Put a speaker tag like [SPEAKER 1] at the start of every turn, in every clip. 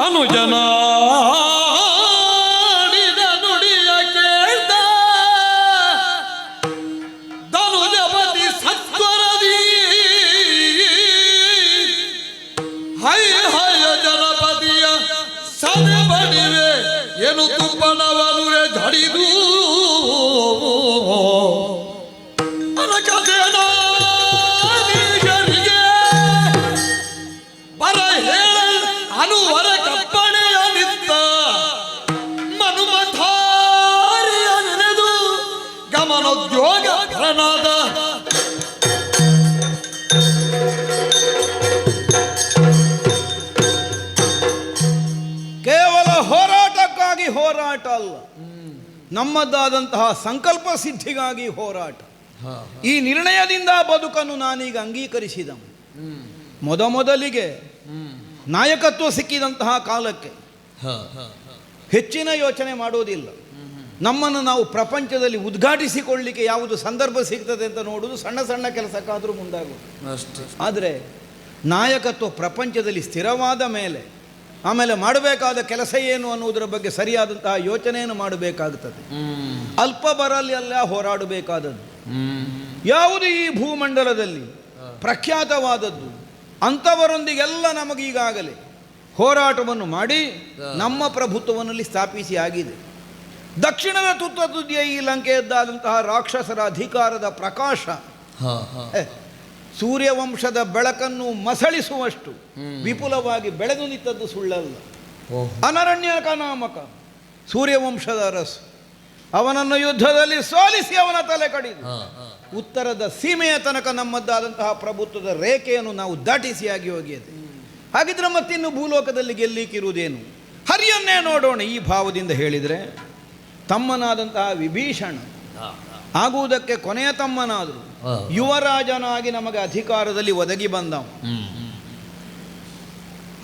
[SPEAKER 1] ಅನುಜನ ನುಡಿಯ ಕೇಳ್ದ ಧನುಜಪತಿ ಸತ್ವರದಿ ಹೈ ಹಯ ಜನಪದಿಯ ಸದೆ ಬಡಿವೆ ಏನು ತುಪ್ಪನವನುರೆ ಧಡಿದು ಅನುವರ ಕಪ್ಪಣೆಯ ನಿತ್ತ ಮನುಮಧಾರಿಯ ನೆನೆದು ಗಮನೋದ್ಯೋಗ ಭರನಾದ
[SPEAKER 2] ಕೇವಲ ಹೋರಾಟಕ್ಕಾಗಿ ಹೋರಾಟ ಅಲ್ಲ, ನಮ್ಮದಾದಂತಹ ಸಂಕಲ್ಪ ಸಿದ್ಧಿಗಾಗಿ ಹೋರಾಟ. ಈ ನಿರ್ಣಯದಿಂದ ಬದುಕನ್ನು ನಾನೀಗ ಅಂಗೀಕರಿಸಿದ ಮೊದಲಿಗೆ ನಾಯಕತ್ವ ಸಿಕ್ಕಿದಂತಹ ಕಾಲಕ್ಕೆ ಹೆಚ್ಚಿನ ಯೋಚನೆ ಮಾಡುವುದಿಲ್ಲ. ನಮ್ಮನ್ನು ನಾವು ಪ್ರಪಂಚದಲ್ಲಿ ಉದ್ಘಾಟಿಸಿಕೊಳ್ಳಲಿಕ್ಕೆ ಯಾವುದು ಸಂದರ್ಭ ಸಿಗ್ತದೆ ಅಂತ ನೋಡುವುದು, ಸಣ್ಣ ಸಣ್ಣ ಕೆಲಸಕ್ಕಾದರೂ ಮುಂದಾಗುವುದು ಅಷ್ಟೇ. ಆದರೆ ನಾಯಕತ್ವ ಪ್ರಪಂಚದಲ್ಲಿ ಸ್ಥಿರವಾದ ಮೇಲೆ ಆಮೇಲೆ ಮಾಡಬೇಕಾದ ಕೆಲಸ ಏನು ಅನ್ನುವುದರ ಬಗ್ಗೆ ಸರಿಯಾದಂತಹ ಯೋಚನೆಯನ್ನು ಮಾಡಬೇಕಾಗುತ್ತದೆ. ಅಲ್ಪ ಬರಲೆಲ್ಲ ಹೋರಾಡಬೇಕಾದದ್ದು ಯಾವುದು ಈ ಭೂಮಂಡಲದಲ್ಲಿ ಪ್ರಖ್ಯಾತವಾದದ್ದು, ಅಂಥವರೊಂದಿಗೆಲ್ಲ ನಮಗೀಗಾಗಲೇ ಹೋರಾಟವನ್ನು ಮಾಡಿ ನಮ್ಮ ಪ್ರಭುತ್ವವನ್ನಲ್ಲಿ ಸ್ಥಾಪಿಸಿ ಆಗಿದೆ. ದಕ್ಷಿಣದ ತುದಿಯ ಈ ಲಂಕೆಯದ್ದಾದಂತಹ ರಾಕ್ಷಸರ ಅಧಿಕಾರದ ಪ್ರಕಾಶ ಸೂರ್ಯವಂಶದ ಬೆಳಕನ್ನು ಮಸಳಿಸುವಷ್ಟು ವಿಪುಲವಾಗಿ ಬೆಳೆದು ನಿಂತದ್ದು ಸುಳ್ಳಲ್ಲ. ಅನರಣ್ಯಕ ನಾಮಕ ಸೂರ್ಯವಂಶದ ಅರಸು ಅವನನ್ನು ಯುದ್ಧದಲ್ಲಿ ಸೋಲಿಸಿ ಅವನ ತಲೆ ಕಡಿದು ಉತ್ತರದ ಸೀಮೆಯ ತನಕ ನಮ್ಮದ್ದಾದಂತಹ ಪ್ರಭುತ್ವದ ರೇಖೆಯನ್ನು ನಾವು ದಾಟಿಸಿ ಆಗಿ ಹೋಗಿದೆ. ಹಾಗಿದ್ರೆ ಮತ್ತಿನ್ನು ಭೂಲೋಕದಲ್ಲಿ ಗೆಲ್ಲಿಕ್ಕಿರುವುದೇನು? ಹರಿಯನ್ನೇ ನೋಡೋಣ. ಈ ಭಾವದಿಂದ ಹೇಳಿದರೆ ತಮ್ಮನಾದಂತಹ ವಿಭೀಷಣ ಆಗುವುದಕ್ಕೆ ಕೊನೆಯ ತಮ್ಮನಾದರೂ ಯುವರಾಜನಾಗಿ ನಮಗೆ ಅಧಿಕಾರದಲ್ಲಿ ಒದಗಿ ಬಂದವ.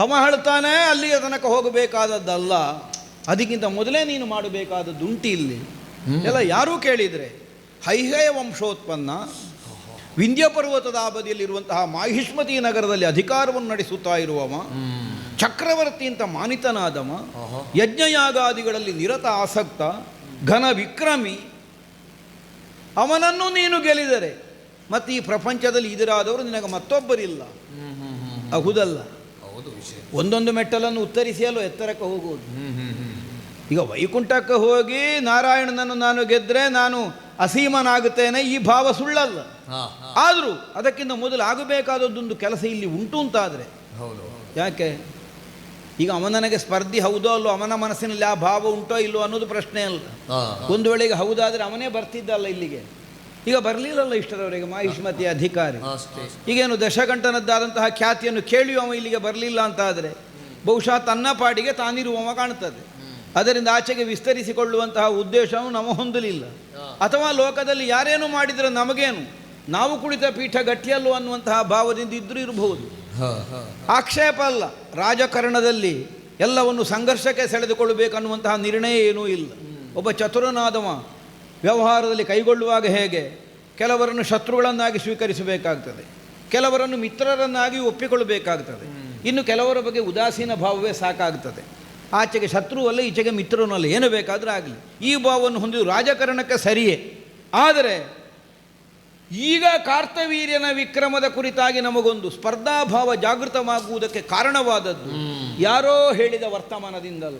[SPEAKER 2] ಅವ ಹೇಳ್ತಾನೆ ಅಲ್ಲಿಯ ತನಕ ಹೋಗಬೇಕಾದದ್ದಲ್ಲ, ಅದಕ್ಕಿಂತ ಮೊದಲೇ ನೀನು ಮಾಡಬೇಕಾದದ್ದು ಉಂಟಿ. ಇಲ್ಲಿ ಎಲ್ಲ ಯಾರೂ ಕೇಳಿದರೆ ಹೈಹಯ ವಂಶೋತ್ಪನ್ನ ವಿಂಧ್ಯ ಪರ್ವತದ ಆಬದಿಯಲ್ಲಿರುವಂತಹ ಮಾಹಿಷ್ಮತಿ ನಗರದಲ್ಲಿ ಅಧಿಕಾರವನ್ನು ನಡೆಸುತ್ತಾ ಇರುವವ, ಚಕ್ರವರ್ತಿ ಅಂತ ಮಾನಿತನಾದವ, ಯಜ್ಞಯಾಗಾದಿಗಳಲ್ಲಿ ನಿರತ ಆಸಕ್ತ, ಘನ ವಿಕ್ರಮಿ. ಅವನನ್ನು ನೀನು ಗೆಲ್ಲಿದರೆ ಮತ್ತು ಈ ಪ್ರಪಂಚದಲ್ಲಿ ಇದರಾದವರು ನಿನಗೆ ಮತ್ತೊಬ್ಬರಿಲ್ಲ. ಹೌದಲ್ಲ? ಒಂದೊಂದು ಮೆಟ್ಟಲನ್ನು ಉತ್ತರಿಸಿಯಲು ಎತ್ತರಕ್ಕೆ ಹೋಗುವುದು. ಈಗ ವೈಕುಂಠಕ್ಕೆ ಹೋಗಿ ನಾರಾಯಣನನ್ನು ನಾನು ಗೆದ್ದರೆ ನಾನು ಅಸೀಮನಾಗುತ್ತೇನೆ, ಈ ಭಾವ ಸುಳ್ಳಲ್ಲ. ಆದರೂ ಅದಕ್ಕಿಂತ ಮೊದಲು ಆಗಬೇಕಾದದ್ದೊಂದು ಕೆಲಸ ಇಲ್ಲಿ ಉಂಟು ಅಂತಾದರೆ ಯಾಕೆ ಈಗ ಅವನ ನನಗೆ ಸ್ಪರ್ಧಿ ಹೌದೋ ಅಲ್ಲೋ, ಅವನ ಮನಸ್ಸಿನಲ್ಲಿ ಆ ಭಾವ ಉಂಟೋ ಇಲ್ಲೋ ಅನ್ನೋದು ಪ್ರಶ್ನೆ ಅಲ್ಲ. ಒಂದು ವೇಳೆಗೆ ಹೌದಾದರೆ ಅವನೇ ಬರ್ತಿದ್ದಲ್ಲ ಇಲ್ಲಿಗೆ, ಈಗ ಬರಲಿಲ್ಲಲ್ಲ ಇಷ್ಟರವರೆಗೆ ಮಾಹಿಷ್ಮತಿಯ ಅಧಿಕಾರಿ. ಈಗೇನು ದಶಗಂಟನದ್ದಾದಂತಹ ಖ್ಯಾತಿಯನ್ನು ಕೇಳಿಯೂ ಅವ ಇಲ್ಲಿಗೆ ಬರಲಿಲ್ಲ ಅಂತಾದರೆ ಬಹುಶಃ ತನ್ನ ಪಾಡಿಗೆ ತಾನಿರುವವ ಕಾಣ್ತದೆ. ಅದರಿಂದ ಆಚೆಗೆ ವಿಸ್ತರಿಸಿಕೊಳ್ಳುವಂತಹ ಉದ್ದೇಶವನ್ನು ನಾವು ಹೊಂದಲಿಲ್ಲ. ಅಥವಾ ಲೋಕದಲ್ಲಿ ಯಾರೇನು ಮಾಡಿದರೆ ನಮಗೇನು, ನಾವು ಕುಳಿತ ಪೀಠ ಗಟ್ಟಿಯಲ್ಲೋ ಅನ್ನುವಂತಹ ಭಾವದಿಂದ ಇದ್ರೂ ಇರಬಹುದು. ಆಕ್ಷೇಪ ಅಲ್ಲ. ರಾಜಕಾರಣದಲ್ಲಿ ಎಲ್ಲವನ್ನು ಸಂಘರ್ಷಕ್ಕೆ ಸೆಳೆದುಕೊಳ್ಳಬೇಕನ್ನುವಂತಹ ನಿರ್ಣಯ ಏನೂ ಇಲ್ಲ. ಒಬ್ಬ ಚತುರನಾದವ ವ್ಯವಹಾರದಲ್ಲಿ ಕೈಗೊಳ್ಳುವಾಗ ಹೇಗೆ ಕೆಲವರನ್ನು ಶತ್ರುಗಳನ್ನಾಗಿ ಸ್ವೀಕರಿಸಬೇಕಾಗ್ತದೆ, ಕೆಲವರನ್ನು ಮಿತ್ರರನ್ನಾಗಿ ಒಪ್ಪಿಕೊಳ್ಳಬೇಕಾಗ್ತದೆ, ಇನ್ನು ಕೆಲವರ ಬಗ್ಗೆ ಉದಾಸೀನ ಭಾವವೇ ಸಾಕಾಗ್ತದೆ. ಆಚೆಗೆ ಶತ್ರುವಲ್ಲ, ಈಚೆಗೆ ಮಿತ್ರನಲ್ಲ, ಏನು ಬೇಕಾದರೂ ಆಗಲಿ. ಈ ಭಾವವನ್ನು ಹೊಂದಿದ್ದು ರಾಜಕಾರಣಕ್ಕೆ ಸರಿಯೇ. ಆದರೆ ಈಗ ಕಾರ್ತವೀರ್ಯನ ವಿಕ್ರಮದ ಕುರಿತಾಗಿ ನಮಗೊಂದು ಸ್ಪರ್ಧಾಭಾವ ಜಾಗೃತವಾಗುವುದಕ್ಕೆ ಕಾರಣವಾದದ್ದು ಯಾರೋ ಹೇಳಿದ ವರ್ತಮಾನದಿಂದಲ್ಲ,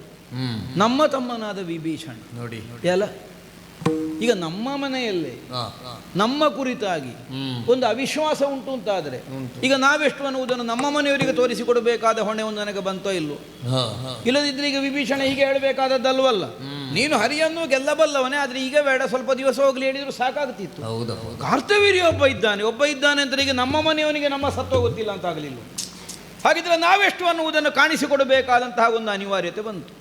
[SPEAKER 2] ನಮ್ಮ ತಮ್ಮನಾದ ವಿಭೀಷಣ. ನೋಡಿ ಎಲ್ಲ ಈಗ ನಮ್ಮ ಮನೆಯಲ್ಲೇ ನಮ್ಮ ಕುರಿತಾಗಿ ಒಂದು ಅವಿಶ್ವಾಸ ಉಂಟು ಅಂತಾದರೆ ಈಗ ನಾವೆಷ್ಟು ಅನ್ನುವುದನ್ನು ನಮ್ಮ ಮನೆಯವರಿಗೆ ತೋರಿಸಿಕೊಡಬೇಕಾದ ಹೊಣೆ ಒಂದು ನನಗೆ ಬಂತೋ ಇಲ್ಲೋ? ಇಲ್ಲದಿದ್ದರೆ ಈಗ ವಿಭೀಷಣ ಹೀಗೆ ಹೇಳಬೇಕಾದದ್ದಲ್ವಲ್ಲ, ನೀನು ಹರಿಯನ್ನು ಗೆಲ್ಲಬಲ್ಲವನೇ, ಆದರೆ ಈಗ ಬೇಡ, ಸ್ವಲ್ಪ ದಿವಸ ಹೋಗ್ಲಿ ಹೇಳಿದ್ರು ಸಾಕಾಗ್ತಿತ್ತು. ಕಾರ್ತವೀರ್ಯ ಒಬ್ಬ ಇದ್ದಾನೆ ಅಂತ ಈಗ ನಮ್ಮ ಮನೆಯವನಿಗೆ ನಮ್ಮ ಸತ್ವ ಗೊತ್ತಿಲ್ಲ ಅಂತ ಆಗಲಿಲ್ಲ. ಹಾಗಿದ್ರೆ ನಾವೆಷ್ಟು ಅನ್ನುವುದನ್ನು ಕಾಣಿಸಿಕೊಡಬೇಕಾದಂತಹ ಒಂದು ಅನಿವಾರ್ಯತೆ ಬಂತು.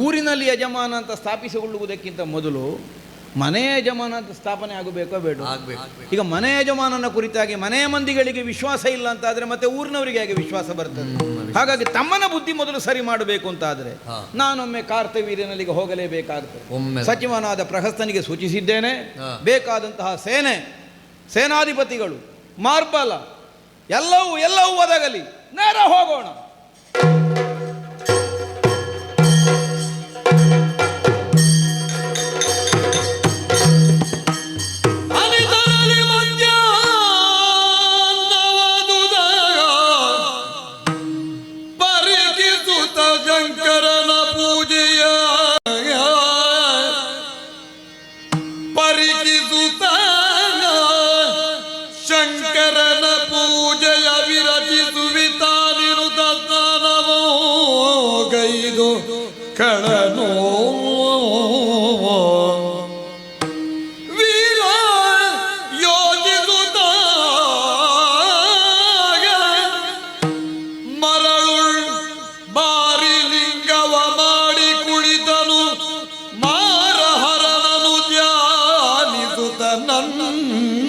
[SPEAKER 2] ಊರಿನಲ್ಲಿ ಯಜಮಾನ ಅಂತ ಸ್ಥಾಪಿಸಿಕೊಳ್ಳುವುದಕ್ಕಿಂತ ಮೊದಲು ಮನೆ ಯಜಮಾನ ಅಂತ ಸ್ಥಾಪನೆ ಆಗಬೇಕೋ ಬೇಡ? ಈಗ ಮನೆ ಯಜಮಾನನ ಕುರಿತಾಗಿ ಮನೆಯ ಮಂದಿಗಳಿಗೆ ವಿಶ್ವಾಸ ಇಲ್ಲ ಅಂತಾದರೆ ಮತ್ತೆ ಊರಿನವರಿಗೆ ಹೇಗೆ ವಿಶ್ವಾಸ ಬರ್ತದೆ? ಹಾಗಾಗಿ ತಮ್ಮನ ಬುದ್ಧಿ ಮೊದಲು ಸರಿ ಮಾಡಬೇಕು ಅಂತಾದರೆ ನಾನೊಮ್ಮೆ ಕಾರ್ತವೀರ್ಯನಲ್ಲಿಗೆ ಹೋಗಲೇಬೇಕಾಗ್ತದೆ. ಸಚಿವನಾದ ಪ್ರಹಸ್ತನಿಗೆ ಸೂಚಿಸಿದ್ದೇನೆ, ಬೇಕಾದಂತಹ ಸೇನಾಧಿಪತಿಗಳು, ಮಾರ್ಬಲ ಎಲ್ಲವೂ ಒದಗಲಿ, ನೇರ ಹೋಗೋಣ.
[SPEAKER 1] ಸುತ ಶಂಕರನ ಪೂಜೆಯ ಪರಿಕಿಸುತ್ತ ಶಂಕರನ ಪೂಜೆಯ ವಿರಚಿಸುವಿತಾನಿರುತ ಸ್ನಾನವೋ ಗೈದು ಕಳನೋ ವೀರ ಯೋಜಿಸುತ್ತ ಮರಳುಳ್ ಬಾರಿ ಲಿಂಗವ ಮಾಡಿ ಕುಳಿತನು ಮಾರಹರನನು ಧ್ಯಾನಿಸುತ್ತ ನನ್ನದೆಯ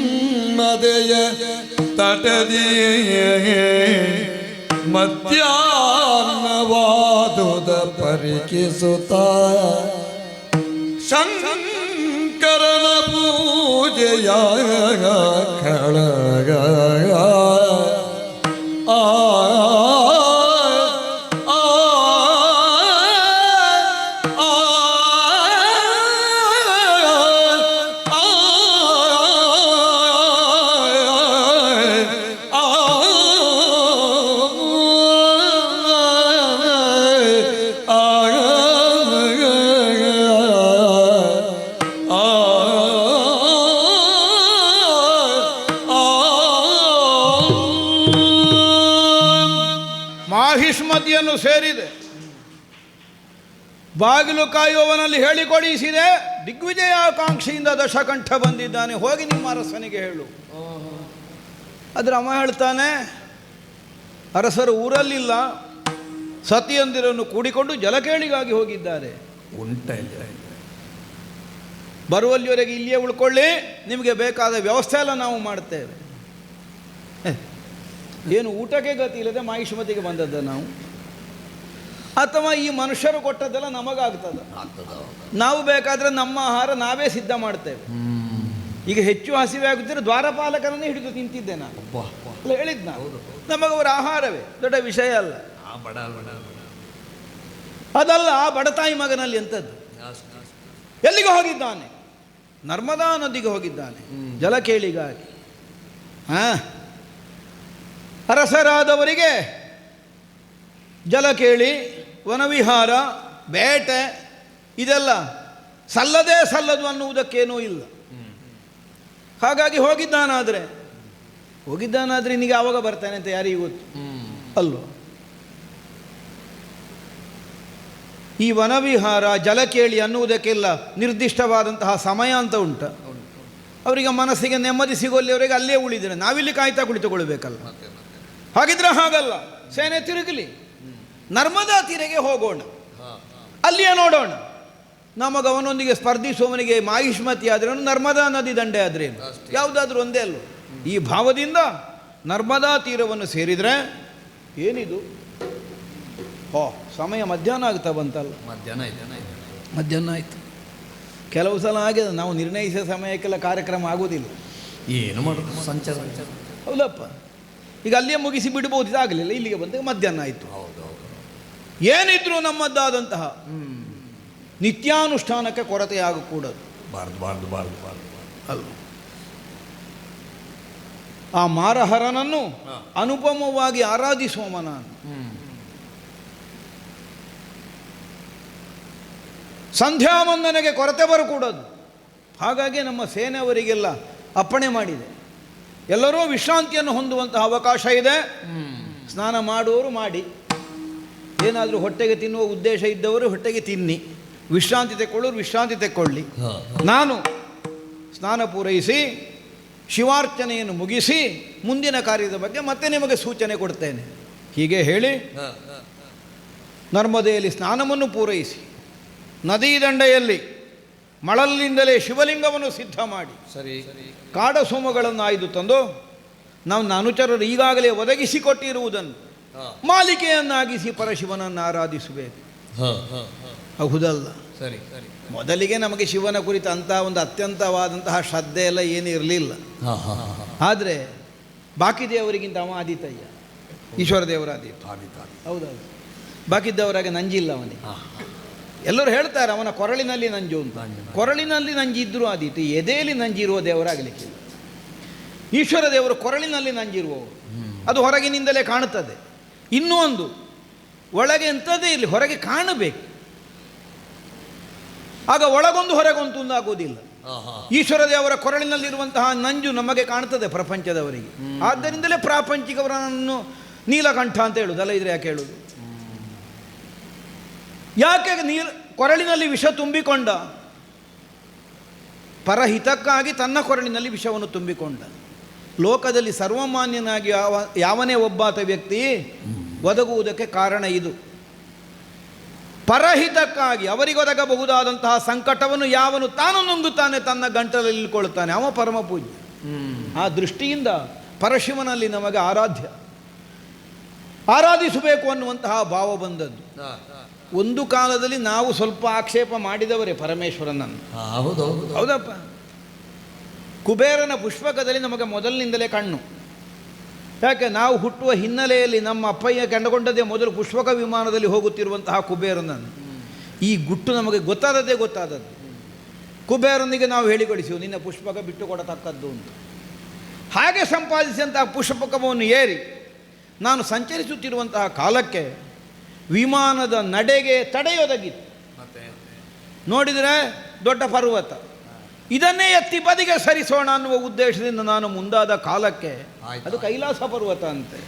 [SPEAKER 1] ತಟದಿಯೇ ಮಧ್ಯಾಹ್ನವಾದುದ ಪರಿಕಿಸುತ್ತ ಶಂಕರನ ಪೂಜೆಯ ಖಳಗ ಆ
[SPEAKER 2] ಮಾಹಿಷ್ಮತಿಯನ್ನು ಸೇರಿದೆ. ಬಾಗಿಲು ಕಾಯುವವನಲ್ಲಿ ಹೇಳಿಕೊಡಿಸಿದೆ. ದಿಗ್ವಿಜಯಾಕಾಂಕ್ಷಿಯಿಂದ ದಶಕಂಠ ಬಂದಿದ್ದಾನೆ, ಹೋಗಿ ನಿಮ್ಮ ಅರಸನಿಗೆ ಹೇಳು. ಆದರೆ ಅವ ಹೇಳ್ತಾನೆ, ಅರಸರು ಊರಲ್ಲಿಲ್ಲ, ಸತಿಯಂದಿರನ್ನು ಕೂಡಿಕೊಂಡು ಜಲಕೇಳಿಗಾಗಿ ಹೋಗಿದ್ದಾರೆ. ಬರುವಲ್ಲಿವರೆಗೆ ಇಲ್ಲಿಯೇ ಉಳ್ಕೊಳ್ಳಿ, ನಿಮಗೆ ಬೇಕಾದ ವ್ಯವಸ್ಥೆ ಎಲ್ಲ ನಾವು ಮಾಡ್ತೇವೆ. ಏನು ಊಟಕ್ಕೆ ಗತಿ ಇಲ್ಲದೆ ಮಾಹಿಷ್ಮತಿಗೆ ಬಂದದ್ದ ನಾವು, ಅಥವಾ ಈ ಮನುಷ್ಯರು ಕೊಟ್ಟದ್ದೆಲ್ಲ ನಮಗಾಗ್ತದೆ? ನಾವು ಬೇಕಾದರೆ ನಮ್ಮ ಆಹಾರ ನಾವೇ ಸಿದ್ಧ ಮಾಡ್ತೇವೆ. ಈಗ ಹೆಚ್ಚು ಹಸಿವೆ ಆಗುತ್ತಿದ್ರೆ ದ್ವಾರಪಾಲಕರನ್ನೇ ಹಿಡಿದು ತಿಂತಿದ್ದೆ ನಾನು, ಅಲ್ಲ ಹೇಳಿದ್ ನಾನು. ನಮಗವರ ಆಹಾರವೇ ದೊಡ್ಡ ವಿಷಯ ಅಲ್ಲ. ಅದಲ್ಲ, ಬಡತಾಯಿ ಮಗನಲ್ಲಿ ಎಂಥದ್ದು. ಎಲ್ಲಿಗೆ ಹೋಗಿದ್ದಾನೆ? ನರ್ಮದಾ ನದಿಗೆ ಹೋಗಿದ್ದಾನೆ ಜಲಕೇಳಿಗಾಗಿ. ಅರಸರಾದವರಿಗೆ ಜಲಕೇಳಿ, ವನವಿಹಾರ, ಬೇಟೆ ಇದೆಲ್ಲ ಸಲ್ಲದೇ ಸಲ್ಲದು ಅನ್ನುವುದಕ್ಕೇನೂ ಇಲ್ಲ. ಹಾಗಾಗಿ ಹೋಗಿದ್ದಾನಾದರೆ ನಿನಗೆ ಆವಾಗ ಬರ್ತಾನೆ ಅಂತ ಯಾರಿಗೂ ಗೊತ್ತು ಅಲ್ವೋ? ಈ ವನವಿಹಾರ, ಜಲಕೇಳಿ ಅನ್ನುವುದಕ್ಕೆಲ್ಲ ನಿರ್ದಿಷ್ಟವಾದಂತಹ ಸಮಯ ಅಂತ ಉಂಟ. ಅವರಿಗೆ ಮನಸ್ಸಿಗೆ ನೆಮ್ಮದಿ ಸಿಗೋಲ್ಲಿವರೆಗೆ ಅಲ್ಲೇ ಉಳಿದರೆ ನಾವಿಲ್ಲಿ ಕಾಯ್ತಾ ಕುಳಿತುಕೊಳ್ಬೇಕಲ್ಲ. ಹಾಗಿದ್ರೆ ಹಾಗಲ್ಲ, ಸೇನೆ ತಿರುಗಲಿ, ನರ್ಮದಾ ತೀರೆಗೆ ಹೋಗೋಣ, ಅಲ್ಲಿಯೇ ನೋಡೋಣ. ನಮಗವನೊಂದಿಗೆ ಸ್ಪರ್ಧಿಸುವವನಿಗೆ ಮಾಹಿಷ್ಮತಿ ಆದ್ರೇನು, ನರ್ಮದಾ ನದಿ ದಂಡೆ ಆದ್ರೇನು, ಯಾವುದಾದ್ರೂ ಒಂದೇ ಅಲ್ಲೋ. ಈ ಭಾವದಿಂದ ನರ್ಮದಾ ತೀರವನ್ನು ಸೇರಿದರೆ ಏನಿದು? ಸಮಯ ಮಧ್ಯಾಹ್ನ ಆಗ್ತಾ ಬಂತಲ್ಲ. ಮಧ್ಯಾಹ್ನ ಆಯಿತು. ಕೆಲವು ಸಲ ಆಗಿದೆ, ನಾವು ನಿರ್ಣಯಿಸಿದ ಸಮಯಕ್ಕೆಲ್ಲ ಕಾರ್ಯಕ್ರಮ ಆಗೋದಿಲ್ಲ.
[SPEAKER 1] ಏನು ಮಾಡೋದು, ಸಂಚಾರ.
[SPEAKER 2] ಹೌದಪ್ಪ, ಈಗ ಅಲ್ಲಿಯೇ ಮುಗಿಸಿ ಬಿಡ್ಬೋದು, ಇದಾಗಲಿಲ್ಲ, ಇಲ್ಲಿಗೆ ಬಂದಾಗ ಮಧ್ಯಾಹ್ನ ಆಯಿತು. ಏನಿದ್ರು ನಮ್ಮದ್ದಾದಂತಹ ನಿತ್ಯಾನುಷ್ಠಾನಕ್ಕೆ ಕೊರತೆಯಾಗಕೂಡದು. ಅಲ್ಲ, ಆ ಮಾರಹರನನ್ನು ಅನುಪಮವಾಗಿ ಆರಾಧಿಸುವ ನಾನು. ಸಂಧ್ಯಾ ವಂದನೆಗೆ ಕೊರತೆ ಬರಕೂಡದು. ಹಾಗಾಗಿ ನಮ್ಮ ಸೇನೆಯವರಿಗೆಲ್ಲ ಅಪ್ಪಣೆ ಮಾಡಿದೆ, ಎಲ್ಲರೂ ವಿಶ್ರಾಂತಿಯನ್ನು ಹೊಂದುವಂತಹ ಅವಕಾಶ ಇದೆ. ಸ್ನಾನ ಮಾಡುವವರು ಮಾಡಿ, ಏನಾದರೂ ಹೊಟ್ಟೆಗೆ ತಿನ್ನುವ ಉದ್ದೇಶ ಇದ್ದವರು ಹೊಟ್ಟೆಗೆ ತಿನ್ನಿ, ವಿಶ್ರಾಂತಿ ತೆಕ್ಕೊಳ್ಳೋರು ವಿಶ್ರಾಂತಿ ತೆಕ್ಕೊಳ್ಳಿ. ನಾನು ಸ್ನಾನ ಪೂರೈಸಿ ಶಿವಾರ್ಚನೆಯನ್ನು ಮುಗಿಸಿ ಮುಂದಿನ ಕಾರ್ಯದ ಬಗ್ಗೆ ಮತ್ತೆ ನಿಮಗೆ ಸೂಚನೆ ಕೊಡ್ತೇನೆ. ಹೀಗೆ ಹೇಳಿ ನರ್ಮದೆಯಲ್ಲಿ ಸ್ನಾನವನ್ನು ಪೂರೈಸಿ ನದಿ ದಂಡೆಯಲ್ಲಿ ಮಳಲಿನಿಂದಲೇ ಶಿವಲಿಂಗವನ್ನು ಸಿದ್ಧ ಮಾಡಿ ಕಾಡಸೋಮಗಳನ್ನು ಆಯ್ದು ತಂದು ನಮ್ಮ ಅನುಚರರು ಈಗಾಗಲೇ ಒದಗಿಸಿಕೊಟ್ಟಿರುವುದನ್ನು ಮಾಲಿಕೆಯನ್ನಾಗಿಸಿ ಪರಶಿವನನ್ನು ಆರಾಧಿಸಬೇಕು. ಹೌದಲ್ಲ? ಮೊದಲಿಗೆ ನಮಗೆ ಶಿವನ ಕುರಿತ ಅಂತಹ ಒಂದು ಅತ್ಯಂತವಾದಂತಹ ಶ್ರದ್ಧೆ ಎಲ್ಲ ಏನೂ ಇರಲಿಲ್ಲ. ಆದರೆ ಬಾಕಿ ದೇವರಿಗಿಂತ ಅವ ಆದಿತಯ್ಯ, ಈಶ್ವರ ದೇವರ ಆದಿತ. ಹೌದೌದು, ಬಾಕಿದ್ದವರಾಗೆ ನಂಜಿಲ್ಲ ಅವನಿಗೆ. ಎಲ್ಲರೂ ಹೇಳ್ತಾರೆ ಅವನ ಕೊರಳಿನಲ್ಲಿ ನಂಜು ಅಂತ. ಕೊರಳಿನಲ್ಲಿ ನಂಜಿದ್ರೂ ಆದೀತು, ಎದೆಯಲ್ಲಿ ನಂಜಿರುವ ದೇವರಾಗಲಿಕ್ಕಿಲ್ಲ. ಈಶ್ವರ ದೇವರು ಕೊರಳಿನಲ್ಲಿ ನಂಜಿರುವವರು, ಅದು ಹೊರಗಿನಿಂದಲೇ ಕಾಣುತ್ತದೆ. ಇನ್ನೂ ಒಂದು, ಒಳಗೆ ಎಂಥದ್ದೇ ಇರಲಿ ಹೊರಗೆ ಕಾಣಬೇಕು. ಆಗ ಒಳಗೊಂದು ಹೊರಗೊಂದು ಆಗೋದಿಲ್ಲ. ಈಶ್ವರ ದೇವರ ಕೊರಳಿನಲ್ಲಿರುವಂತಹ ನಂಜು ನಮಗೆ ಕಾಣ್ತದೆ ಪ್ರಪಂಚದವರಿಗೆ. ಆದ್ದರಿಂದಲೇ ಪ್ರಾಪಂಚಿಕವರನ್ನು ನೀಲಕಂಠ ಅಂತ ಹೇಳುವುದಲ್ಲ. ಇದ್ರೆ ಯಾಕೆ ಹೇಳುವುದು? ಯಾಕೆ ಕೊರಳಿನಲ್ಲಿ ವಿಷ ತುಂಬಿಕೊಂಡ? ಪರಹಿತಕ್ಕಾಗಿ ತನ್ನ ಕೊರಳಿನಲ್ಲಿ ವಿಷವನ್ನು ತುಂಬಿಕೊಂಡ. ಲೋಕದಲ್ಲಿ ಸರ್ವಮಾನ್ಯನಾಗಿ ಯಾವನೇ ಒಬ್ಬಾತ ವ್ಯಕ್ತಿ ಒದಗುವುದಕ್ಕೆ ಕಾರಣ ಇದು. ಪರಹಿತಕ್ಕಾಗಿ ಅವರಿಗೊದಗಬಹುದಾದಂತಹ ಸಂಕಟವನ್ನು ಯಾವನು ತಾನು ನುಂಗುತ್ತಾನೆ, ತನ್ನ ಗಂಟಲಲ್ಲಿ ಇಳ್ಕೊಳ್ತಾನೆ, ಅವ ಪರಮ ಪೂಜ್ಯ. ಆ ದೃಷ್ಟಿಯಿಂದ ಪರಶಿವನಲ್ಲಿ ನಮಗೆ ಆರಾಧಿಸಬೇಕು ಅನ್ನುವಂತಹ ಭಾವ ಬಂದದ್ದು. ಒಂದು ಕಾಲದಲ್ಲಿ ನಾವು ಸ್ವಲ್ಪ ಆಕ್ಷೇಪ ಮಾಡಿದವರೇ ಪರಮೇಶ್ವರನನ್ನು. ಹೌದಪ್ಪ. ಕುಬೇರನ ಪುಷ್ಪಕದಲ್ಲಿ ನಮಗೆ ಮೊದಲಿನಿಂದಲೇ ಕಣ್ಣು. ಯಾಕೆ? ನಾವು ಹುಟ್ಟುವ ಹಿನ್ನೆಲೆಯಲ್ಲಿ ನಮ್ಮ ಅಪ್ಪಯ್ಯ ಕಂಡುಕೊಂಡದೇ ಮೊದಲು ಪುಷ್ಪಕ ವಿಮಾನದಲ್ಲಿ ಹೋಗುತ್ತಿರುವಂತಹ ಕುಬೇರನನ್ನು. ಈ ಗುಟ್ಟು ನಮಗೆ ಗೊತ್ತಾದದ್ದು. ಕುಬೇರನಿಗೆ ನಾವು ಹೇಳಿಕೊಡಿಸಿವು, ನಿನ್ನ ಪುಷ್ಪಕ ಬಿಟ್ಟು ಕೊಡತಕ್ಕದ್ದು ಅಂತ. ಹಾಗೆ ಸಂಪಾದಿಸಿದಂತಹ ಪುಷ್ಪಕವನ್ನು ಏರಿ ನಾನು ಸಂಚರಿಸುತ್ತಿರುವಂತಹ ಕಾಲಕ್ಕೆ ವಿಮಾನದ ನಡೆಗೆ ತಡೆಯೊದಗಿತ್ತು. ನೋಡಿದರೆ ದೊಡ್ಡ ಪರ್ವತ, ಇದನ್ನೇ ಎತ್ತಿ ಬದಿಗೆ ಸರಿಸೋಣ ಅನ್ನುವ ಉದ್ದೇಶದಿಂದ ನಾನು ಮುಂದಾದ ಕಾಲಕ್ಕೆ ಅದು ಕೈಲಾಸ ಪರ್ವತ ಅಂತೆ.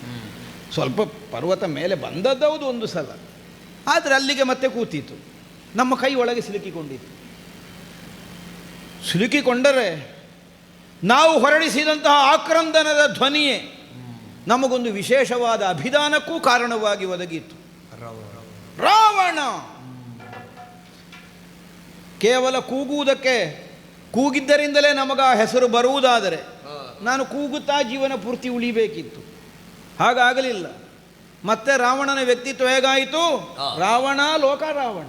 [SPEAKER 2] ಸ್ವಲ್ಪ ಪರ್ವತ ಮೇಲೆ ಬಂದದ್ದೌದು ಒಂದು ಸಲ, ಆದರೆ ಅಲ್ಲಿಗೆ ಮತ್ತೆ ಕೂತಿತ್ತು. ನಮ್ಮ ಕೈ ಒಳಗೆ ಸಿಲುಕಿಕೊಂಡಿತ್ತು. ಸಿಲುಕಿಕೊಂಡರೆ ನಾವು ಹೊರಡಿಸಿದಂತಹ ಆಕ್ರಂದನದ ಧ್ವನಿಯೇ ನಮಗೊಂದು ವಿಶೇಷವಾದ ಅಭಿಧಾನಕ್ಕೂ ಕಾರಣವಾಗಿ ಒದಗಿತ್ತು. ರಾವಣ ಕೇವಲ ಕೂಗುವುದಕ್ಕೆ ಕೂಗಿದ್ದರಿಂದಲೇ ನಮಗ ಹೆಸರು ಬರುವುದಾದರೆ ನಾನು ಕೂಗುತ್ತಾ ಜೀವನ ಪೂರ್ತಿ ಉಳಿಬೇಕಿತ್ತು. ಹಾಗಾಗಲಿಲ್ಲ. ಮತ್ತೆ ರಾವಣನ ವ್ಯಕ್ತಿತ್ವ ಹೇಗಾಯಿತು? ರಾವಣ ಲೋಕ ರಾವಣ,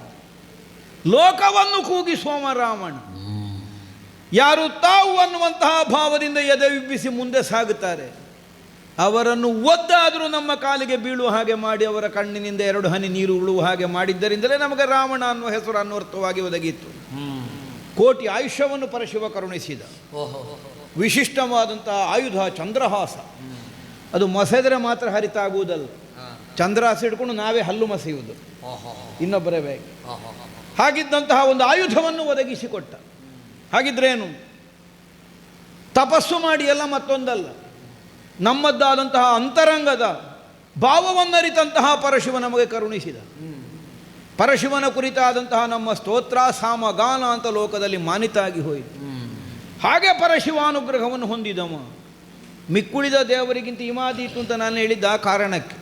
[SPEAKER 2] ಲೋಕವನ್ನು ಕೂಗಿಸುವ ರಾವಣ. ಯಾರು ತಾವು ಅನ್ನುವಂತಹ ಭಾವದಿಂದ ಎದೆಯುಬ್ಬಿಸಿ ಮುಂದೆ ಸಾಗುತ್ತಾರೆ, ಅವರನ್ನು ಒದ್ದಾದರೂ ನಮ್ಮ ಕಾಲಿಗೆ ಬೀಳುವ ಹಾಗೆ ಮಾಡಿ ಅವರ ಕಣ್ಣಿನಿಂದ 2 ಹನಿ ನೀರು ಉಳುವ ಹಾಗೆ ಮಾಡಿದ್ದರಿಂದಲೇ ನಮಗೆ ರಾವಣ ಅನ್ನುವ ಹೆಸರು ಅನ್ವರ್ಥವಾಗಿ ಒದಗಿತ್ತು. ಕೋಟಿ ಆಯುಷ್ಯವನ್ನು ಪರಶಿವ ಕರುಣಿಸಿದ. ವಿಶಿಷ್ಟವಾದಂತಹ ಆಯುಧ ಚಂದ್ರಹಾಸ. ಅದು ಮಸೆದರೆ ಮಾತ್ರ ಹರಿತಾಗುವುದಲ್ಲ, ಚಂದ್ರಹಾಸ ಹಿಡ್ಕೊಂಡು ನಾವೇ ಹಲ್ಲು ಮಸೆಯುವುದು ಇನ್ನೊಬ್ಬರೇ ಬೇಗ. ಹಾಗಿದ್ದಂತಹ ಒಂದು ಆಯುಧವನ್ನು ಒದಗಿಸಿಕೊಟ್ಟ. ಹಾಗಿದ್ರೇನು? ತಪಸ್ಸು ಮಾಡಿ ಎಲ್ಲ ಮತ್ತೊಂದಲ್ಲ, ನಮ್ಮದ್ದಾದಂತಹ ಅಂತರಂಗದ ಭಾವವನ್ನರಿತಂತಹ ಪರಶಿವ ನಮಗೆ ಕರುಣಿಸಿದ. ಪರಶಿವನ ಕುರಿತಾದಂತಹ ನಮ್ಮ ಸ್ತೋತ್ರ ಸಾಮಗಾನ ಅಂತ ಲೋಕದಲ್ಲಿ ಮಾನಿತಾಗಿ ಹೋಯಿತು. ಹಾಗೆ ಪರಶಿವಾನುಗ್ರಹವನ್ನು ಹೊಂದಿದವ. ಮಿಕ್ಕುಳಿದ ದೇವರಿಗಿಂತ ಇಮಾದೀತು ಅಂತ ನಾನು ಹೇಳಿದ್ದ ಆ ಕಾರಣಕ್ಕೆ.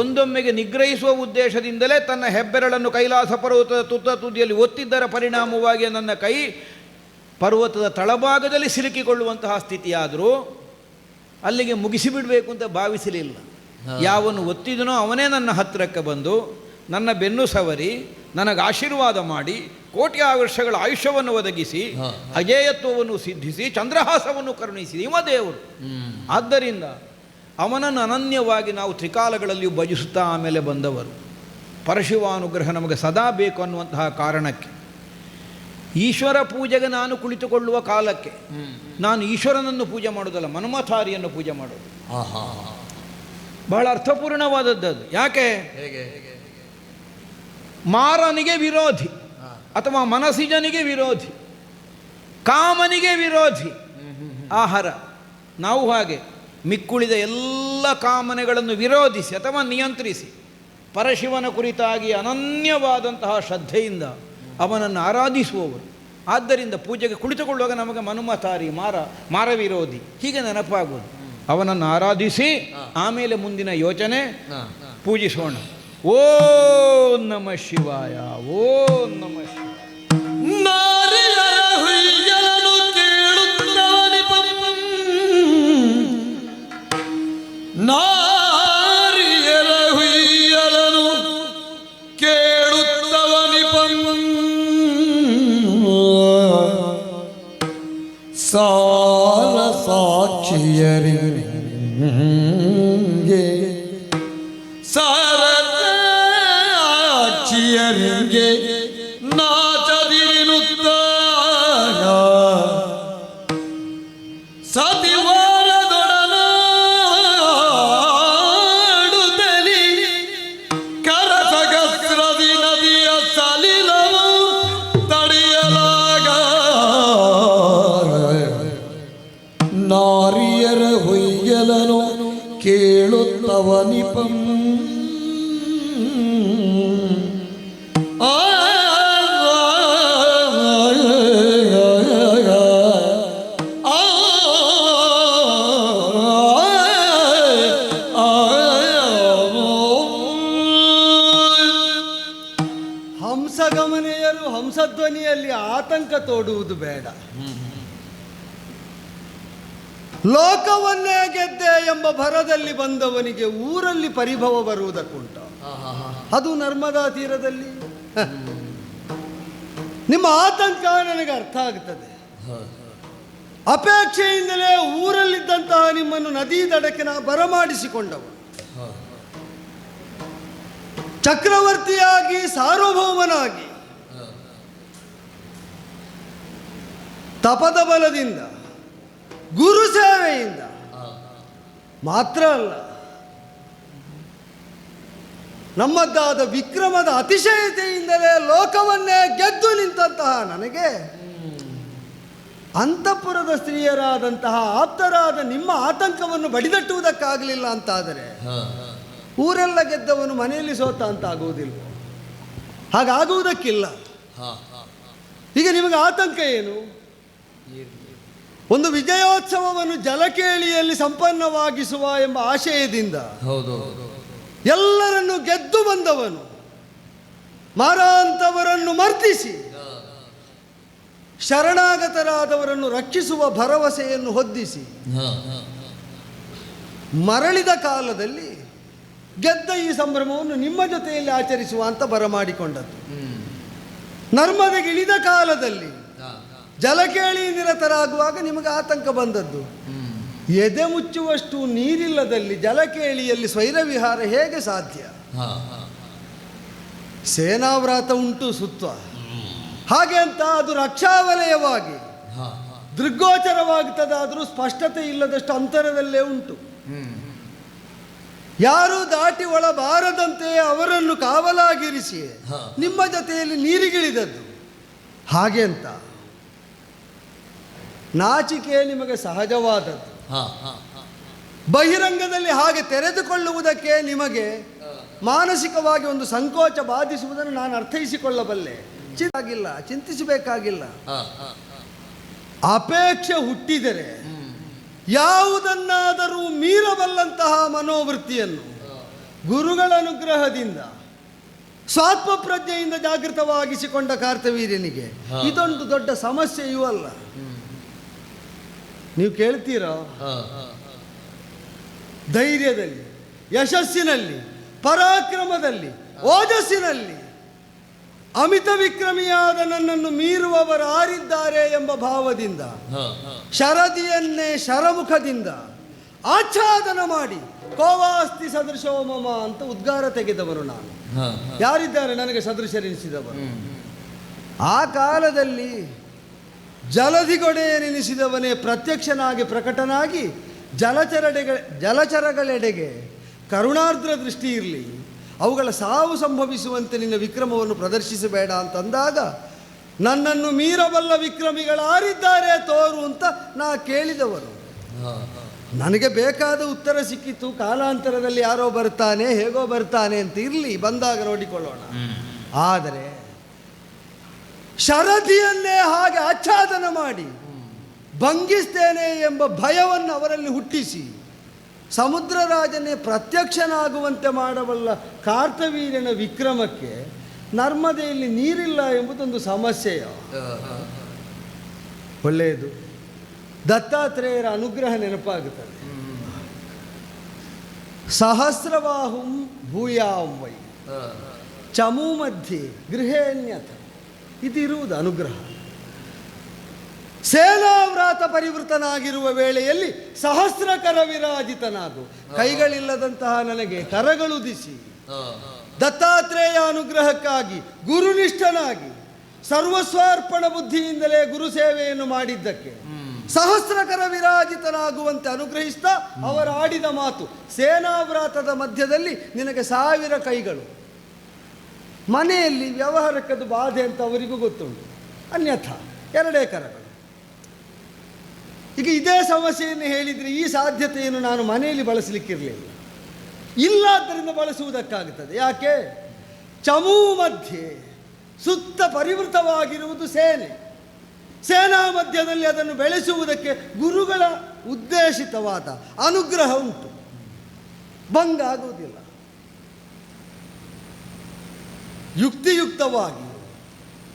[SPEAKER 2] ಒಂದೊಮ್ಮೆಗೆ ನಿಗ್ರಹಿಸುವ ಉದ್ದೇಶದಿಂದಲೇ ತನ್ನ ಹೆಬ್ಬೆರಳನ್ನು ಕೈಲಾಸ ಪರ್ವತದ ತುತ್ತ ತುದಿಯಲ್ಲಿ ಒತ್ತಿದ್ದರ ಪರಿಣಾಮವಾಗಿ ನನ್ನ ಕೈ ಪರ್ವತದ ತಳಭಾಗದಲ್ಲಿ ಸಿಲುಕಿಕೊಳ್ಳುವಂತಹ ಸ್ಥಿತಿಯಾದರೂ ಅಲ್ಲಿಗೆ ಮುಗಿಸಿಬಿಡಬೇಕು ಅಂತ ಭಾವಿಸಲಿಲ್ಲ. ಯಾವನ್ನು ಒತ್ತಿದನೋ ಅವನೇ ನನ್ನ ಹತ್ತಿರಕ್ಕೆ ಬಂದು ನನ್ನ ಬೆನ್ನು ಸವರಿ ನನಗೆ ಆಶೀರ್ವಾದ ಮಾಡಿ ಕೋಟಿ ವರ್ಷಗಳ ಆಯುಷ್ಯವನ್ನು ಒದಗಿಸಿ ಅಜೇಯತ್ವವನ್ನು ಸಿದ್ಧಿಸಿ ಚಂದ್ರಹಾಸವನ್ನು ಕರುಣಿಸಿ ಇವ ದೇವರು. ಆದ್ದರಿಂದ ಅವನನ್ನು ಅನನ್ಯವಾಗಿ ನಾವು ತ್ರಿಕಾಲಗಳಲ್ಲಿಯೂ ಭಜಿಸುತ್ತಾ ಆಮೇಲೆ ಬಂದವರು. ಪರಶಿವಾನುಗ್ರಹ ನಮಗೆ ಸದಾ ಬೇಕು ಅನ್ನುವಂತಹ ಕಾರಣಕ್ಕೆ ಈಶ್ವರ ಪೂಜೆಗೆ ನಾನು ಕುಳಿತುಕೊಳ್ಳುವ ಕಾಲಕ್ಕೆ ನಾನು ಈಶ್ವರನನ್ನು ಪೂಜೆ ಮಾಡೋದಲ್ಲ, ಮನ್ಮಥಾರಿಯನ್ನು ಪೂಜೆ ಮಾಡೋದು. ಬಹಳ ಅರ್ಥಪೂರ್ಣವಾದದ್ದು. ಯಾಕೆ? ಮಾರನಿಗೆ ವಿರೋಧಿ ಅಥವಾ ಮನಸ್ಸಿಜನಿಗೆ ವಿರೋಧಿ, ಕಾಮನಿಗೆ ವಿರೋಧಿ ಆಹಾರ. ನಾವು ಹಾಗೆ ಮಿಕ್ಕುಳಿದ ಎಲ್ಲ ಕಾಮನೆಗಳನ್ನು ವಿರೋಧಿಸಿ ಅಥವಾ ನಿಯಂತ್ರಿಸಿ ಪರಶಿವನ ಕುರಿತಾಗಿ ಅನನ್ಯವಾದಂತಹ ಶ್ರದ್ಧೆಯಿಂದ ಅವನನ್ನು ಆರಾಧಿಸುವವರು. ಆದ್ದರಿಂದ ಪೂಜೆಗೆ ಕುಳಿತುಕೊಳ್ಳುವಾಗ ನಮಗೆ ಮನ್ಮಥಾರಿ, ಮಾರ ವಿರೋಧಿ ಹೀಗೆ ನೆನಪಾಗುವುದು. ಅವನನ್ನು ಆರಾಧಿಸಿ ಆಮೇಲೆ ಮುಂದಿನ ಯೋಚನೆ ಪೂಜಿಸೋಣ. ಓಂ ನಮಃ ಶಿವಾಯ, ಓಂ ನಮಃ ಶಿವಾಯ.
[SPEAKER 1] ನಾರಿಯರ ಹುಯ್ಯಲನು ಕೇಳುತ್ತವನಿಪಂ ಸಾರ ಸಾಕ್ಷಿಯರಿಗೆ ಸಾರಚಿಯರಿಗೆ ನಾಚದಿರಿನುತ್ತ ಸತಿವಾರದೊಡನಾಡುತ್ತಲಿ ಕರ
[SPEAKER 3] ಹಂಸಗಮನೆಯರು ಹಂಸಧ್ವನಿಯಲ್ಲಿ ಆತಂಕ ತೋಡುವುದು ಬೇಡ. ಲೋಕವನ್ನೇ ಗೆದ್ದೆ ಎಂಬ ಭರದಲ್ಲಿ ಬಂದವನಿಗೆ ಊರಲ್ಲಿ ಪರಿಭವ ಬರುವುದಕ್ಕುಂಟ. ಅದು ನರ್ಮದಾ ತೀರದಲ್ಲಿ. ನಿಮ್ಮ ಆತಂಕ ನನಗೆ ಅರ್ಥ ಆಗ್ತದೆ. ಅಪೇಕ್ಷೆಯಿಂದಲೇ ಊರಲ್ಲಿದ್ದಂತಹ ನಿಮ್ಮನ್ನು ನದಿ ದಡಕ್ಕೆ ಬರಮಾಡಿಸಿಕೊಂಡವು. ಚಕ್ರವರ್ತಿಯಾಗಿ ಸಾರ್ವಭೌಮನಾಗಿ ತಪದ ಬಲದಿಂದ ಗುರು ಸೇವೆಯಿಂದ ಮಾತ್ರ ಅಲ್ಲ, ನಮ್ಮದ್ದಾದ ವಿಕ್ರಮದ ಅತಿಶಯತೆಯಿಂದಲೇ ಲೋಕವನ್ನೇ ಗೆದ್ದು ನಿಂತಹ ನನಗೆ ಅಂತಃಪುರದ ಸ್ತ್ರೀಯರಾದಂತಹ ಆಪ್ತರಾದ ನಿಮ್ಮ ಆತಂಕವನ್ನು ಬಡಿದಟ್ಟುವುದಕ್ಕಾಗಲಿಲ್ಲ ಅಂತಾದರೆ ಊರೆಲ್ಲ ಗೆದ್ದವನು ಮನೆಯಲ್ಲಿ ಸೋತ ಅಂತ ಆಗುವುದಿಲ್ಲ. ಹಾಗಾಗುವುದಕ್ಕಿಲ್ಲ. ಈಗ ನಿಮಗೆ ಆತಂಕ ಏನು? ಒಂದು ವಿಜಯೋತ್ಸವವನ್ನು ಜಲಕೇಳಿಯಲ್ಲಿ ಸಂಪನ್ನವಾಗಿಸುವ ಎಂಬ ಆಶಯದಿಂದ ಎಲ್ಲರನ್ನು ಗೆದ್ದು ಬಂದವನು ಮಾರಾಂತವರನ್ನು ಮರ್ತಿಸಿ ಶರಣಾಗತರಾದವರನ್ನು ರಕ್ಷಿಸುವ ಭರವಸೆಯನ್ನು ಹೊದ್ದಿಸಿ ಮರಳಿದ ಕಾಲದಲ್ಲಿ ಗೆದ್ದ ಈ ಸಂಭ್ರಮವನ್ನು ನಿಮ್ಮ ಜೊತೆಯಲ್ಲಿ ಆಚರಿಸುವ ಅಂತ ಬರಮಾಡಿಕೊಂಡದ್ದು. ನರ್ಮದೆಗೆ ಇಳಿದ ಕಾಲದಲ್ಲಿ ಜಲಕೇಳಿ ನಿರತರಾಗುವಾಗ ನಿಮಗೆ ಆತಂಕ ಬಂದದ್ದು. ಎದೆ ಮುಚ್ಚುವಷ್ಟು ನೀರಿಲ್ಲದಲ್ಲಿ ಜಲಕೇಳಿಯಲ್ಲಿ ಸ್ವೈರವಿಹಾರ ಹೇಗೆ ಸಾಧ್ಯ? ಸೇನಾವ್ರಾತ ಉಂಟು ಸುತ್ತ, ಹಾಗೆ ಅಂತ ಅದು ರಕ್ಷಾವಲಯವಾಗಿ ದೃಗ್ಗೋಚರವಾಗುತ್ತದಾದರೂ ಸ್ಪಷ್ಟತೆ ಇಲ್ಲದಷ್ಟು ಅಂತರದಲ್ಲೇ ಉಂಟು. ಯಾರೂ ದಾಟಿ ಒಳಬಾರದಂತೆ ಅವರನ್ನು ಕಾವಲಾಗಿರಿಸಿ ನಿಮ್ಮ ಜೊತೆಯಲ್ಲಿ ನೀರಿಗಿಳಿದದ್ದು. ಹಾಗೆ ಅಂತ ನಾಚಿಕೆ ನಿಮಗೆ ಸಹಜವಾದದ್ದು. ಬಹಿರಂಗದಲ್ಲಿ ಹಾಗೆ ತೆರೆದುಕೊಳ್ಳುವುದಕ್ಕೆ ನಿಮಗೆ ಮಾನಸಿಕವಾಗಿ ಒಂದು ಸಂಕೋಚ ಬಾಧಿಸುವುದನ್ನು ನಾನು ಅರ್ಥೈಸಿಕೊಳ್ಳಬಲ್ಲೆ. ಚಿಂತಿಸಬೇಕಾಗಿಲ್ಲ. ಅಪೇಕ್ಷೆ ಹುಟ್ಟಿದರೆ ಯಾವುದನ್ನಾದರೂ ಮೀರಬಲ್ಲಂತಹ ಮನೋವೃತ್ತಿಯನ್ನು ಗುರುಗಳ ಅನುಗ್ರಹದಿಂದ ಸ್ವಾತ್ಮ ಪ್ರಜ್ಞೆಯಿಂದ ಜಾಗೃತವಾಗಿಸಿಕೊಂಡ ಕಾರ್ತವೀರ್ಯನಿಗೆ ಇದೊಂದು ದೊಡ್ಡ ಸಮಸ್ಯೆಯೂ ಅಲ್ಲ. ನೀವು ಕೇಳ್ತೀರೋ? ಧೈರ್ಯದಲ್ಲಿ, ಯಶಸ್ಸಿನಲ್ಲಿ, ಪರಾಕ್ರಮದಲ್ಲಿ, ಓಜಸ್ಸಿನಲ್ಲಿ ಅಮಿತ ವಿಕ್ರಮಿಯಾದ ನನ್ನನ್ನು ಮೀರುವವರು ಆರಿದ್ದಾರೆ ಎಂಬ ಭಾವದಿಂದ ಶರದಿಯನ್ನೇ ಶರಮುಖದಿಂದ ಆಚ್ಛಾದನ ಮಾಡಿ ಕೋವಾಸ್ತಿ ಸದೃಶೋ ಮಮ ಅಂತ ಉದ್ಗಾರ ತೆಗೆದವರು ನಾನು. ಯಾರಿದ್ದಾರೆ ನನಗೆ ಸದೃಶರೆನಿಸಿದವರು? ಆ ಕಾಲದಲ್ಲಿ ಜಲಧಿಗೊಡೆಯನೆನಿಸಿದವನೇ ಪ್ರತ್ಯಕ್ಷನಾಗಿ ಪ್ರಕಟನಾಗಿ ಜಲಚರಗಳೆಡೆಗೆ ಕರುಣಾರ್ದ್ರ ದೃಷ್ಟಿ ಇರಲಿ, ಅವುಗಳ ಸಾವು ಸಂಭವಿಸುವಂತೆ ನಿನ್ನ ವಿಕ್ರಮವನ್ನು ಪ್ರದರ್ಶಿಸಬೇಡ ಅಂತಂದಾಗ ನನ್ನನ್ನು ಮೀರಬಲ್ಲ ವಿಕ್ರಮಿಗಳಾರಿದ್ದಾರೆ ತೋರು ಅಂತ ನಾ ಕೇಳಿದವರು. ನನಗೆ ಬೇಕಾದ ಉತ್ತರ ಸಿಕ್ಕಿತು. ಕಾಲಾಂತರದಲ್ಲಿ ಯಾರೋ ಬರ್ತಾನೆ, ಹೇಗೋ ಬರ್ತಾನೆ ಅಂತ ಇರಲಿ, ಬಂದಾಗ ನೋಡಿಕೊಳ್ಳೋಣ. ಆದರೆ ಶರದಿಯನ್ನೇ ಹಾಗೆ ಆಚ್ಛಾದನ ಮಾಡಿ ಭಂಗಿಸ್ತೇನೆ ಎಂಬ ಭಯವನ್ನು ಅವರಲ್ಲಿ ಹುಟ್ಟಿಸಿ ಸಮುದ್ರ ರಾಜನೇ ಪ್ರತ್ಯಕ್ಷನಾಗುವಂತೆ ಮಾಡಬಲ್ಲ ಕಾರ್ತವೀರ್ಯನ ವಿಕ್ರಮಕ್ಕೆ ನರ್ಮದೆಯಲ್ಲಿ ನೀರಿಲ್ಲ ಎಂಬುದೊಂದು ಸಮಸ್ಯೆಯ. ಒಳ್ಳೆಯದು, ದತ್ತಾತ್ರೇಯರ ಅನುಗ್ರಹ ನೆನಪಾಗುತ್ತದೆ. ಸಹಸ್ರವಾಹುಂ ಭೂಯಾಂ ವೈ ಚಮೂ ಮಧ್ಯೆ ಗೃಹೇಣ್ಯಥ ಇದಿರುವುದು ಅನುಗ್ರಹ. ಸೇನಾವ್ರಾತ ಪರಿವೃತನಾಗಿರುವ ವೇಳೆಯಲ್ಲಿ ಸಹಸ್ರಕರ ವಿರಾಜಿತನಾಗು. ಕೈಗಳಿಲ್ಲದಂತಹ ನನಗೆ ಕರಗಳುದಿಸಿ ದತ್ತಾತ್ರೇಯ ಅನುಗ್ರಹಕ್ಕಾಗಿ ಗುರುನಿಷ್ಠನಾಗಿ ಸರ್ವಸ್ವಾರ್ಪಣ ಬುದ್ಧಿಯಿಂದಲೇ ಗುರು ಸೇವೆಯನ್ನು ಮಾಡಿದ್ದಕ್ಕೆ ಸಹಸ್ರಕರ ವಿರಾಜಿತನಾಗುವಂತೆ ಅನುಗ್ರಹಿಸ್ತಾ ಅವರು ಆಡಿದ ಮಾತು, ಸೇನಾವ್ರಾತದ ಮಧ್ಯದಲ್ಲಿ ನಿನಗೆ 1000 ಕೈಗಳು. ಮನೆಯಲ್ಲಿ ವ್ಯವಹಾರಕ್ಕದು ಬಾಧೆ ಅಂತ ಅವರಿಗೂ ಗೊತ್ತುಂಟು, ಅನ್ಯಥಾ 2 ಕರಗಳು. ಈಗ ಇದೇ ಸಮಸ್ಯೆಯನ್ನು ಹೇಳಿದರೆ ಈ ಸಾಧ್ಯತೆಯನ್ನು ನಾನು ಮನೆಯಲ್ಲಿ ಬಳಸಲಿಕ್ಕಿರಲಿಲ್ಲ. ಇಲ್ಲಾದ್ದರಿಂದ ಬಳಸುವುದಕ್ಕಾಗುತ್ತದೆ. ಯಾಕೆ? ಚಮೂ ಮಧ್ಯೆ ಸುತ್ತ ಪರಿವೃತವಾಗಿರುವುದು ಸೇನೆ. ಸೇನಾ ಮಧ್ಯದಲ್ಲಿ ಅದನ್ನು ಬೆಳೆಸುವುದಕ್ಕೆ ಗುರುಗಳ ಉದ್ದೇಶಿತವಾದ ಅನುಗ್ರಹ ಉಂಟು, ಭಂಗ ಆಗುವುದಿಲ್ಲ. ಯುಕ್ತಿಯುಕ್ತವಾಗಿ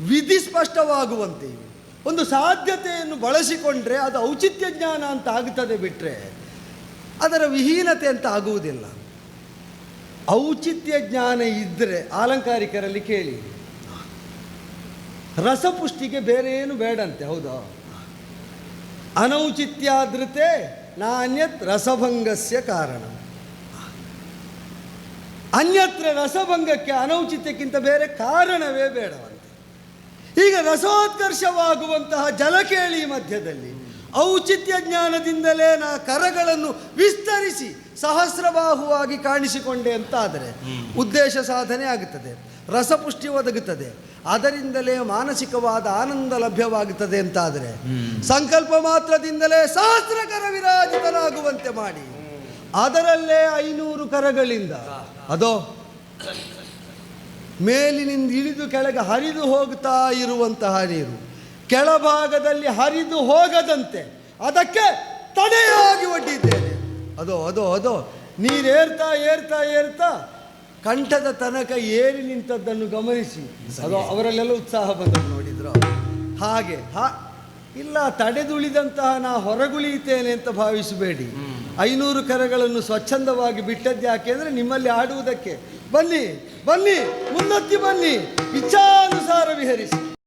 [SPEAKER 3] ವಿಧಿ ಸ್ಪಷ್ಟವಾಗುವಂತೆಯೂ ಒಂದು ಸಾಧ್ಯತೆಯನ್ನು ಬಳಸಿಕೊಂಡ್ರೆ ಅದು ಔಚಿತ್ಯ ಜ್ಞಾನ ಅಂತ ಆಗುತ್ತದೆ, ಬಿಟ್ಟರೆ ಅದರ ವಿಹೀನತೆ ಅಂತ ಆಗುವುದಿಲ್ಲ. ಔಚಿತ್ಯ ಜ್ಞಾನ ಇದ್ದರೆ ಆಲಂಕಾರಿಕರಲ್ಲಿ ಕೇಳಿ, ರಸಪುಷ್ಟಿಗೆ ಬೇರೆ ಏನು ಬೇಡಂತೆ, ಹೌದಾ? ಅನೌಚಿತ್ಯಾದೃತೆ ನಾನ್ಯತ್ ರಸಭಂಗಸ್ಯ ಕಾರಣ. ಅನ್ಯತ್ರ ರಸಭಂಗಕ್ಕೆ ಅನೌಚಿತ್ಯಕ್ಕಿಂತ ಬೇರೆ ಕಾರಣವೇ ಬೇಡವಂತೆ. ಈಗ ರಸೋತ್ಕರ್ಷವಾಗುವಂತಹ ಜಲಕೇಳಿ ಮಧ್ಯದಲ್ಲಿ ಔಚಿತ್ಯ ಜ್ಞಾನದಿಂದಲೇ ನಾ ಕರಗಳನ್ನು ವಿಸ್ತರಿಸಿ ಸಹಸ್ರಬಾಹುವಾಗಿ ಕಾಣಿಸಿಕೊಂಡೆ ಅಂತಾದರೆ ಉದ್ದೇಶ ಸಾಧನೆ ಆಗುತ್ತದೆ, ರಸಪುಷ್ಟಿ ಒದಗುತ್ತದೆ, ಅದರಿಂದಲೇ ಮಾನಸಿಕವಾದ ಆನಂದ ಲಭ್ಯವಾಗುತ್ತದೆ ಅಂತಾದರೆ ಸಂಕಲ್ಪ ಮಾತ್ರದಿಂದಲೇ ಸಹಸ್ರಕರ ವಿರಾಜಿತನಾಗುವಂತೆ ಮಾಡಿ ಅದರಲ್ಲೇ 500 ಕರಗಳಿಂದ ಅದೋ ಮೇಲಿನಿಂದ ಇಳಿದು ಕೆಳಗೆ ಹರಿದು ಹೋಗ್ತಾ ಇರುವಂತಹ ನೀರು ಕೆಳಭಾಗದಲ್ಲಿ ಹರಿದು ಹೋಗದಂತೆ ಅದಕ್ಕೆ ತಡೆಯಾಗಿ ಒಡ್ಡಿದ್ದೇನೆ. ಅದೋ ಅದೋ ಅದೋ ನೀರೇರ್ತಾ ಏರ್ತಾ ಏರ್ತಾ ಕಂಠದ ತನಕ ಏರಿ ನಿಂತದ್ದನ್ನು ಗಮನಿಸಿ ಅದೋ ಅವರಲ್ಲೆಲ್ಲ ಉತ್ಸಾಹ ಬಂದದ್ದು ನೋಡಿದ್ರು. ಹಾಗೆ ಇಲ್ಲ, ತಡೆದುಳಿದಂತಹ ನಾ ಹೊರಗುಳಿಯುತ್ತೇನೆ ಅಂತ ಭಾವಿಸಬೇಡಿ. 500 ಕರಗಳನ್ನು ಸ್ವಚ್ಛಂದವಾಗಿ ಬಿಟ್ಟದ್ದು ಯಾಕೆ ಅಂದರೆ ನಿಮ್ಮಲ್ಲಿ ಆಡುವುದಕ್ಕೆ. ಬನ್ನಿ ಬನ್ನಿ, ಮುನ್ನತ್ತಿ ಬನ್ನಿ, ಇಚ್ಛಾನುಸಾರ ವಿಹರಿಸಿ.